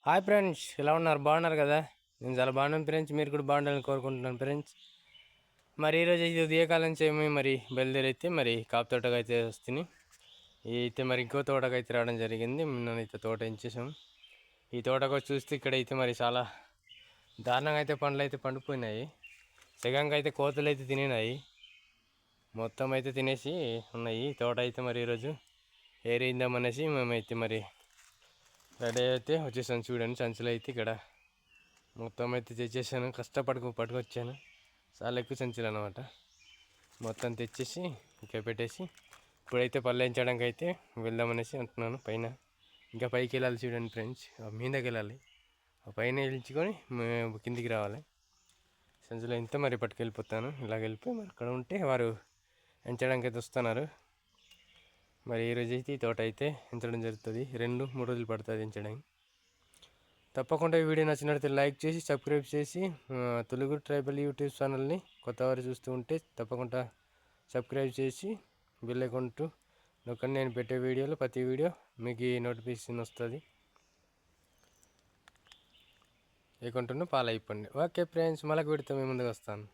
Hi friends, ఎలా ఉన్నారు? బాగున్నారు కదా? నేను చాలా బాగున్నాను ఫ్రెండ్స్. మీరు కూడా బాగుండాలని కోరుకుంటున్నాను ఫ్రెండ్స్. మరి ఈరోజు ఇది ఉదయకాలం చేయమే మరి బయలుదేరైతే మరి కాపు తోటకు అయితే వస్తుంది. అయితే మరి ఇంకో తోటకు అయితే రావడం జరిగింది. నేనైతే తోట ఎంచేసాం. ఈ తోటకు చూస్తే ఇక్కడైతే మరి చాలా దారుణంగా అయితే పండ్లు అయితే పండిపోయినాయి. సగంగా అయితే కోతలు అయితే తినేనాయి. మొత్తం అయితే తినేసి ఉన్నాయి. తోట అయితే మరి ఈరోజు ఏరేద్దామనేసి మేమైతే మరి రెడీ అయితే వచ్చేసాను. చూడండి, సంచులు అయితే ఇక్కడ మొత్తం అయితే తెచ్చేసాను. పట్టుకొచ్చాను. చాలా ఎక్కువ సంచులు అనమాట. మొత్తం తెచ్చేసి ఇంకా పెట్టేసి ఇప్పుడైతే పల్లెంచడానికి అయితే వెళ్దామనేసి అంటున్నాను. పైన ఇంకా పైకి వెళ్ళాలి. చూడండి ఫ్రెండ్స్, మీదకి వెళ్ళాలి. ఆ పైన వెళ్ళించుకొని మేము కిందికి రావాలి. సంచులు ఇంత మరి పట్టుకెళ్ళిపోతాను. ఇలాగ వెళ్ళిపోయి మరి అక్కడ ఉంటే వారు ఎంచడానికి అయితే వస్తున్నారు. మరి ఈరోజు అయితే ఈ తోట అయితే ఎంచడం జరుగుతుంది. 2-3 రోజులు పడుతుంది ఎంచడానికి. తప్పకుండా ఈ వీడియో నచ్చినట్లయితే లైక్ చేసి సబ్స్క్రైబ్ చేసి తెలుగు ట్రైబల్ యూట్యూబ్ ఛానల్ని కొత్తవారు చూస్తూ ఉంటే తప్పకుండా సబ్స్క్రైబ్ చేసి బెల్ ఐకాన్ నొక్కండి. నేను పెట్టే వీడియోలో ప్రతి వీడియో మీకు నోటిఫికేషన్ వస్తుంది. అకౌంట్ను ఫాలో అయిపోండి. ఓకే ఫ్రెండ్స్, మళ్ళీ వీడితో మీ ముందుకు వస్తాను.